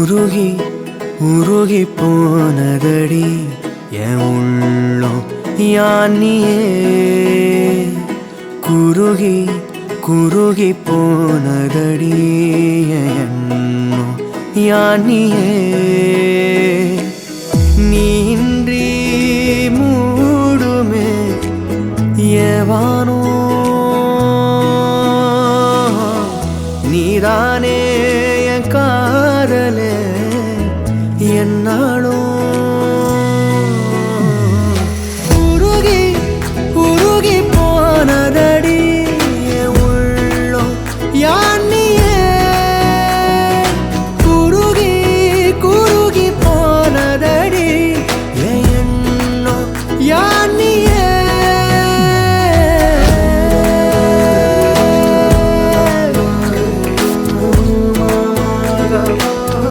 உருகி உருகி போனதடி என் உள்ளம் யானியே குருகி குருகி போனதடி என் எண்ணம் யானியே நீன்றி மூடுமே ஏவானோ நீதானே என் காதலே என்னாலும்